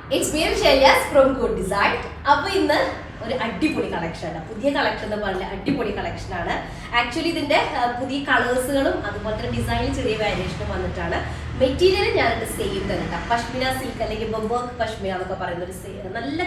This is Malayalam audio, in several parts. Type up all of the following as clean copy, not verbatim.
It's me Shailyas from Good Design. അപ്പോൾ ഇന്ന് ഒരു അടിപൊളി കളക്ഷൻ ആണ്. പുതിയ കളക്ഷൻ എന്ന് പറഞ്ഞാൽ അടിപൊളി കളക്ഷൻ ആണ്. ആക്ച്വലി ഇതിന്റെ പുതിയ കളേഴ്സുകളും അതുപോലെ തന്നെ ഡിസൈനിൽ ചെറിയ വേരിയേഷനും വന്നിട്ടാണ്. മെറ്റീരിയൽ ഞാനിത് സെയിം തന്നെ കേട്ടോ. പഷ്മിന സിൽക്ക് അല്ലെങ്കിൽ ബംബോക്ക് പഷ്മിന എന്നൊക്കെ പറയുന്ന ഒരു നല്ല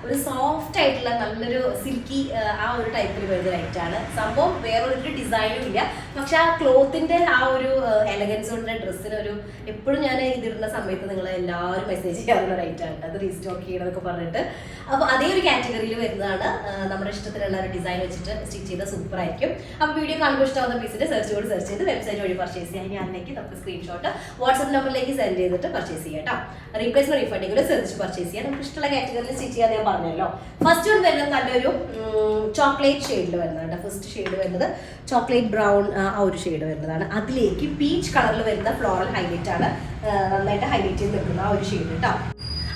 ഒരു സോഫ്റ്റ് ആയിട്ടുള്ള നല്ലൊരു സിൽക്കി ആ ഒരു ടൈപ്പിൽ വരുന്ന ലൈറ്റാണ്. സംഭവം വേറൊരു ഡിസൈനും ഇല്ല, പക്ഷെ ആ ക്ലോത്തിന്റെ ആ ഒരു എലഗൻസ് കൊണ്ട് ഡ്രസ്സിന് ഒരു എപ്പോഴും ഞാൻ ഇതിടുന്ന സമയത്ത് നിങ്ങൾ എല്ലാവരും മെസ്സേജ് ചെയ്യാറുള്ള റൈറ്റാണ് അത് റീസ്റ്റോക്ക് ചെയ്യണമെന്നൊക്കെ പറഞ്ഞിട്ട്. അപ്പോൾ അതേ ഒരു കാറ്റഗറിയിൽ വരുന്നതാണ്. നമ്മുടെ ഇഷ്ടത്തിലുള്ള ഒരു ഡിസൈൻ വെച്ചിട്ട് സ്റ്റിച്ച് ചെയ്ത സൂപ്പർ ആയിരിക്കും. അപ്പോൾ വീഡിയോ കാണുമ്പോൾ ഇഷ്ടമാവുന്ന പീസിന്റെ സെർച്ച് ചെയ്ത് വെബ്സൈറ്റ് വഴി പർച്ചേസ് ചെയ്യാൻ ഇനി അതിലേക്ക് നമുക്ക് സ്ക്രീൻഷോട്ട് വാട്സ്ആപ്പ് നമ്പറിലേക്ക് സെൻഡ് ചെയ്തിട്ട് പർച്ചേസ് ചെയ്യാം കേട്ടോ. റീപ്ലേസ്മെന്റ് റീഫണ്ടിങ്ങിൽ ശ്രദ്ധിച്ച് പർച്ചേസ് ചെയ്യാം. നമുക്ക് ഇഷ്ടമുള്ള കാറ്റഗറിയിൽ സ്റ്റിച്ച് ചെയ്യാൻ ഞാൻ പറഞ്ഞല്ലോ. ഫസ്റ്റ് വൺ വരുന്നത് നല്ലൊരു ചോക്ലേറ്റ് ഷെയ്ഡിൽ വരുന്നതാണ്. ഫസ്റ്റ് ഷെയ്ഡ് വരുന്നത് ചോക്ലേറ്റ് ബ്രൗൺ ആ ഒരു ഷെയ്ഡ് വരുന്നതാണ്. അതിലേക്ക് പീച്ച് കളറിൽ വരുന്ന ഫ്ലോറൽ ഹൈലൈറ്റ് ആണ് നന്നായിട്ട് ഹൈലൈറ്റ് ചെയ്ത് നിൽക്കുന്ന ആ ഒരു ഷെയ്ഡ് കേട്ടോ.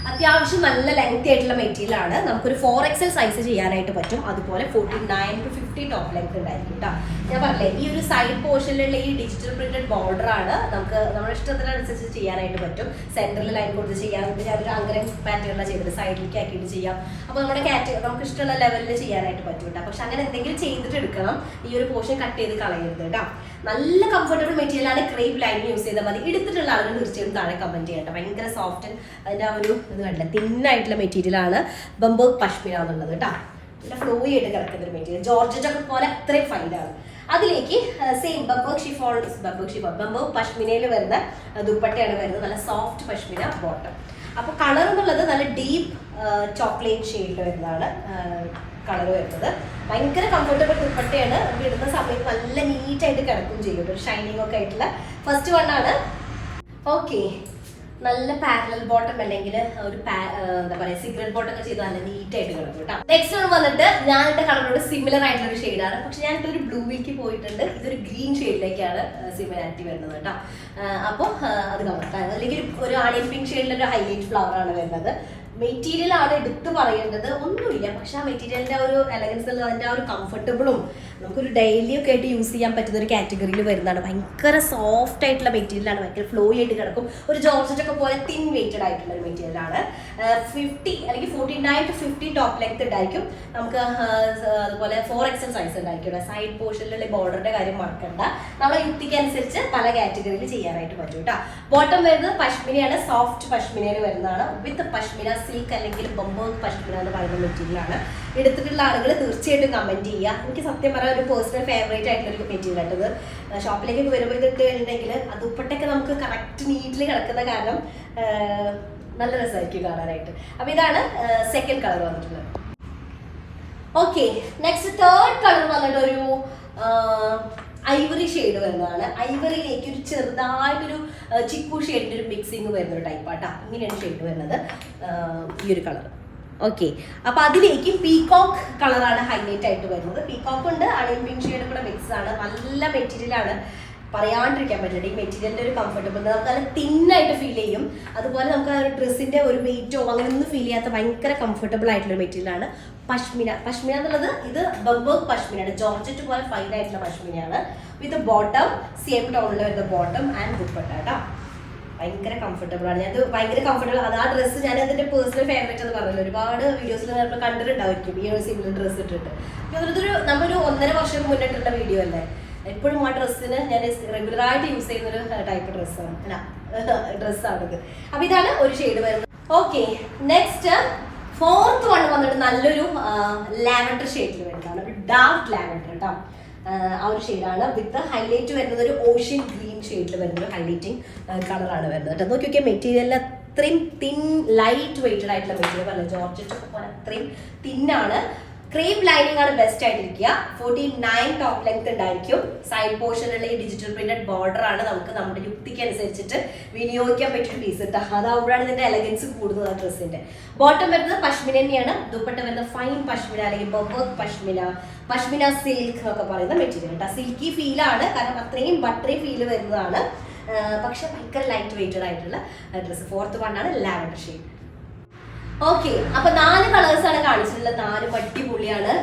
അത്യാവശ്യം നല്ല ലെങ്തി ആയിട്ടുള്ള മെറ്റീരിയൽ ആണ്. നമുക്കൊരു 4XL സൈസ് ചെയ്യാനായിട്ട് പറ്റും. അതുപോലെ 49 to 50 ടോപ്പ് ലെങ്ത് ഉണ്ടായിരിക്കും കേട്ടോ. ഞാൻ പറഞ്ഞില്ലേ ഈ ഒരു സൈഡ് പോർഷനിലുള്ള ഈ ഡിജിറ്റൽ പ്രിന്റഡ് ബോർഡർ ആണ് നമുക്ക് നമ്മുടെ ഇഷ്ടത്തിനനുസരിച്ച് ചെയ്യാനായിട്ട് പറ്റും. സെന്ററിൽ ലൈൻ കൊടുത്ത് ചെയ്യാം. ഞാനൊരു അങ്ങനെ പാറ്റേണിലാണ് ചെയ്തത്, സൈഡിലേക്ക് ആക്കിയിട്ട് ചെയ്യാം. അപ്പോൾ നമ്മുടെ നമുക്ക് ഇഷ്ടമുള്ള ലെവലിൽ ചെയ്യാനായിട്ട് പറ്റും കേട്ടോ. പക്ഷെ അങ്ങനെ എന്തെങ്കിലും ചെയ്തിട്ട് എടുക്കണം. ഈ ഒരു പോർഷൻ കട്ട് ചെയ്ത് കളയരുത് കേട്ടോ. നല്ല കംഫർട്ടബിൾ മെറ്റീരിയൽ ആണ്. ക്രേപ്പ് ലൈൻ യൂസ് ചെയ്താൽ മതി. എടുത്തിട്ടുള്ള ആളുകൾ തീർച്ചയായും താഴെ കമന്റ് ചെയ്യട്ടെ. ഭയങ്കര സോഫ്റ്റ് അതിന്റെ ആ ഒരു ഇത് കണ്ടില്ല, തിന്നായിട്ടുള്ള മെറ്റീരിയൽ ആണ് ബംബോക്ക് പഷ്മിന എന്നുള്ളത് കേട്ടോ. നല്ല ഫ്ലോയി ആയിട്ട് കിടക്കുന്ന ഒരു മെറ്റീരിയൽ, ജോർജറ്റ് ഒക്കെ പോലെ അത്രയും ഫൈനാണ്. അതിലേക്ക് സെയിം ബംബോക്ക് പഷ്മിനയിൽ വരുന്ന ദുപ്പട്ടയാണ് വരുന്നത്. നല്ല സോഫ്റ്റ് പഷ്മിന ബോട്ടം. അപ്പോൾ കളർ എന്നുള്ളത് നല്ല ഡീപ്പ് ചോക്ലേറ്റ് ഷെയ്ഡിൽ വരുന്നതാണ് കളർ വരുന്നത്. ഭയങ്കര കംഫർട്ടബിൾ ദുപ്പട്ടയാണ്. ഇടുന്ന സമയത്ത് നല്ല നീറ്റായിട്ട് കിടക്കും ചെയ്യും. ഒരു ഷൈനിങ് ഒക്കെ ആയിട്ടുള്ള ഫസ്റ്റ് വൺ ആണ്. ഓക്കെ, നല്ല പാരലൽ ബോട്ടം അല്ലെങ്കിൽ ഒരു എന്താ പറയുക സിഗരറ്റ് ബോട്ടം ഒക്കെ ചെയ്ത് നല്ല നീറ്റായിട്ട് കിടക്കും കേട്ടോ. നെക്സ്റ്റ് വൺ വന്നിട്ട് ഞാൻ എന്റെ കളറിനോട് സിമിലർ ആയിട്ടുള്ള ഒരു ഷെയ്ഡാണ്. പക്ഷെ ഞാൻ ഒരു ബ്ലൂവിലേക്ക് പോയിട്ടുണ്ട്. ഇതൊരു ഗ്രീൻ ഷെയ്ഡിലേക്കാണ് സിമിലാരിറ്റി വരുന്നത് കേട്ടോ. അപ്പോൾ അത് കവർ അല്ലെങ്കിൽ ഒരു ആണിയൻ പിങ്ക് ഷെയ്ഡിലൊരു ഹൈലൈറ്റ് ഫ്ലവർ ആണ് വരുന്നത്. മെറ്റീരിയൽ ആണ് എടുത്ത് പറയേണ്ടത് ഒന്നുമില്ല, പക്ഷെ ആ മെറ്റീരിയലിന്റെ ആ ഒരു എലഗൻസ് അതിന്റെ ആ ഒരു കംഫർട്ടബിളും നമുക്കൊരു ഡെയിലി ഒക്കെ ആയിട്ട് യൂസ് ചെയ്യാൻ പറ്റുന്ന ഒരു കാറ്റഗറിയിൽ വരുന്നതാണ്. ഭയങ്കര സോഫ്റ്റ് ആയിട്ടുള്ള മെറ്റീരിയലാണ്. ഭയങ്കര ഫ്ലോ ആയിട്ട് കിടക്കും. ഒരു ജോർജറ്റ് ഒക്കെ പോലെ തിൻ വെയ്റ്റഡ് ആയിട്ടുള്ള ഒരു മെറ്റീരിയലാണ്. 50 അല്ലെങ്കിൽ 49 to 50 ടോപ്പ് ലെങ്ത് ഉണ്ടായിരിക്കും. നമുക്ക് അതുപോലെ 4XL സൈസ് ഉണ്ടായിരിക്കും. സൈഡ് പോർഷനിലുള്ള ബോർഡറിന്റെ കാര്യം മറക്കണ്ട. നമ്മളെ യുക്തിക്ക് അനുസരിച്ച് പല കാറ്റഗറിയിൽ ചെയ്യാനായിട്ട് പറ്റും കേട്ടോ. ബോട്ടം വരുന്നത് പഷ്മിനയാണ്. സോഫ്റ്റ് പഷ്മിനയിൽ വരുന്നതാണ്. വിത്ത് പഷ്മിന സിൽക്ക് അല്ലെങ്കിൽ ബംബോക്ക് പഷ്മിന എന്ന് പറയുന്ന മെറ്റീരിയലാണ്. എടുത്തിട്ടുള്ള ആളുകൾ തീർച്ചയായിട്ടും കമന്റ് ചെയ്യുക. എനിക്ക് സത്യം പറയാൻ ഒരു പേഴ്സണൽ ഫേവറേറ്റ് ആയിട്ടുള്ള ഒരു മെറ്റീരിയൽ ആയിട്ടത്. ഷോപ്പിലേക്കൊക്കെ വരുമ്പോൾ ഇതിട്ട് കഴിഞ്ഞിട്ടുണ്ടെങ്കിൽ അത് ദുപ്പട്ടയൊക്കെ നമുക്ക് കറക്റ്റ് നീറ്റിൽ കിടക്കുന്ന കാരണം നല്ല രസമായിരിക്കും കാണാനായിട്ട്. അപ്പൊ ഇതാണ് സെക്കൻഡ് കളർ വന്നിട്ടുള്ളത്. ഓക്കെ, നെക്സ്റ്റ് തേർഡ് കളർ വന്നിട്ട് ഒരു ഐവറി ഷെയ്ഡ് വരുന്നതാണ്. ഐവറിയിലേക്ക് ഒരു ചെറുതായിട്ടൊരു ചിക്കു ഷെയ്ഡിന്റെ ഒരു മിക്സിങ് വരുന്ന ഒരു ടൈപ്പാട്ടാ. ഇങ്ങനെയാണ് ഷെയ്ഡ് വരുന്നത് ഈ ഒരു കളർ. ഓക്കെ, അപ്പൊ അതിലേക്ക് പീകോക്ക് കളറാണ് ഹൈലൈറ്റ് ആയിട്ട് വരുന്നത്. പീകോക്ക് ഉണ്ട്, ആണിയൻ പിങ്ക് ഷെയ്ഡ് കൂടെ മിക്സ് ആണ്. നല്ല മെറ്റീരിയൽ ആണ്, പറയാണ്ടിരിക്കാൻ പറ്റില്ല. ഈ മെറ്റീരിയലിന്റെ ഒരു കംഫർട്ടബിൾ നമുക്ക് നല്ല തിന്നായിട്ട് ഫീൽ ചെയ്യും. അതുപോലെ നമുക്ക് ആ ഒരു ഡ്രസ്സിന്റെ ഒരു വെയിറ്റോ അങ്ങനെ ഒന്നും ഫീൽ ചെയ്യാത്ത ഭയങ്കര കംഫർട്ടബിൾ ആയിട്ടുള്ള മെറ്റീരിയലാണ് പഷ്മിന. പഷ്മിന എന്നുള്ളത് ഇത് ബംബോക്ക് പഷ്മിനയാണ്. ജോർജറ്റ് പോലെ ഫൈൻ ആയിട്ടുള്ള പഷ്മിനയാണ്. വിത്ത് ബോട്ടം സെയിം ടോണിൽ വരുന്ന ബോട്ടം ആൻഡ് ദുപ്പട്ട കേട്ടോ. ഭയങ്കര കംഫർട്ടബിൾ ആണ്. ഞാൻ ഭയങ്കര കംഫർട്ടബിൾ അത് ആ ഡ്രസ്സ് ഞാൻ അതിന്റെ പേഴ്സണൽ ഫേവറേറ്റ് എന്ന് പറഞ്ഞല്ലോ. ഒരുപാട് വീഡിയോസിൽ നമ്മൾ കണ്ടിട്ടുണ്ടായിരിക്കും ഈ ഒരു സിമിലർ ഡ്രസ്സ് ഇട്ടിട്ട്. അതൊരു നമ്മളൊരു 1.5 വർഷം മുന്നിട്ടുള്ള വീഡിയോ അല്ലേ. എപ്പോഴും ആ ഡ്രസ്സിന് ഞാൻ റെഗുലറായിട്ട് യൂസ് ചെയ്യുന്ന ഒരു ടൈപ്പ് ഡ്രസ്സാണിത്. അപ്പൊ ഇതാണ് ഒരു ഷെയ്ഡ് വരുന്നത്. ഓക്കെ, നെക്സ്റ്റ് ഫോർത്ത് വൺ വന്നിട്ട് നല്ലൊരു ലാവൻഡർ ഷെയ്ഡിൽ വരുന്നതാണ്. ഒരു ഡാർക്ക് ലാവൻഡർ കേട്ടോ. ആ ഒരു ഷെയ്ഡാണ്. വിത്ത് ഹൈലൈറ്റ് വരുന്നത് ഒരു ഓഷ്യൻ ഗ്രീൻ ഷെയ്ഡിൽ വരുന്ന ഒരു ഹൈലൈറ്റിംഗ് കളറാണ് വരുന്നത് കേട്ടോ. നോക്കി നോക്കിയാൽ മെറ്റീരിയൽ അത്രയും തിൻ ലൈറ്റ് വെയ്റ്റഡ് ആയിട്ടുള്ള മെറ്റീരിയൽ പറഞ്ഞ ജോർജറ്റ് ഒക്കെ പോലെ അത്രയും തിന്നാണ്. ക്രേപ്പ് ലൈനിങ് ആണ് ബെസ്റ്റ് ആയിട്ടിരിക്കുക. 49 ടോപ്പ് ലെങ്ത് ഉണ്ടായിരിക്കും. സൈഡ് പോർഷനിലുള്ള ഈ ഡിജിറ്റൽ പ്രിന്റഡ് ബോർഡർ ആണ് നമുക്ക് നമ്മുടെ യുക്തിക്ക് അനുസരിച്ചിട്ട് വിനിയോഗിക്കാൻ പറ്റിയ പീസ് ഇട്ടാ. അതാവുമ്പോഴാണ് ഇതിന്റെ എലഗൻസ് കൂടുന്നത് ആ ഡ്രസ്സിന്റെ. ബോട്ടം വരുന്നത് പഷ്മിന തന്നെയാണ്. ദുപ്പട്ട വരുന്നത് ഫൈൻ പഷ്മിന അല്ലെങ്കിൽ ബംബോക്ക് പഷ്മിന, പഷ്മിന സിൽക്ക് എന്നൊക്കെ പറയുന്ന മെറ്റീരിയൽ കേട്ടോ. സിൽക്കി ഫീലാണ്, കാരണം അത്രയും ബട്ടറി ഫീൽ വരുന്നതാണ്. പക്ഷെ ഭയങ്കര ലൈറ്റ് വെയ്റ്റഡ് ആയിട്ടുള്ള ഡ്രസ്സ്. ഫോർത്ത് വൺ ആണ് ലാവൻഡർ ഷെയ്ഡ്. ഓക്കെ, അപ്പൊ 4 കളേഴ്സ് ആണ് കാണിച്ചിട്ടുള്ളത്. 4 അടിപൊളിയാണ്.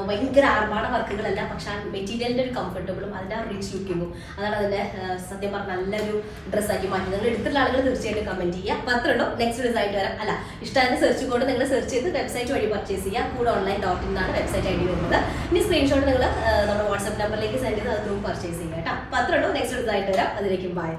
ഭയങ്കര ആർഭാട വർക്കുകളല്ല, പക്ഷെ മെറ്റീരിയലിന്റെ ഒരു കംഫർട്ടബിളും അതിന്റെ ആ റിച്ച് ലുക്കിങ്ങും അതാണ് അതിന്റെ സത്യം പറഞ്ഞ നല്ലൊരു ഡ്രസ്സാക്കി മാറ്റുന്നത്. നിങ്ങൾ എടുത്തുള്ള ആളുകൾ തീർച്ചയായിട്ടും കമന്റ് ചെയ്യുക. അപ്പൊ അത്രേ ഉള്ളൂ. നെക്സ്റ്റ് ഡ്രസ് ആയിട്ട് വരാം. അല്ല, ഇഷ്ടമായത് സെർച്ച് കൊണ്ട് നിങ്ങൾ സെർച്ച് ചെയ്ത് വെബ്സൈറ്റ് വഴി പർച്ചേസ് ചെയ്യുക. കൂടെ online.in എന്നാണ് വെബ്സൈറ്റ് ഐ ഡി വരുന്നത്. ഇനി സ്ക്രീൻഷോട്ട് നിങ്ങൾ നമ്മുടെ വാട്സ്ആപ്പ് നമ്പറിലേക്ക് സെൻഡ് ചെയ്ത് അത് ത്രൂ പർച്ചേസ് ചെയ്യുക കേട്ടോ. അപ്പൊ അത്രേ ഉള്ളൂ. നെക്സ്റ്റ് ഡ്രസ് ആയിട്ട് വരാം. അതിലേക്കും ബൈ.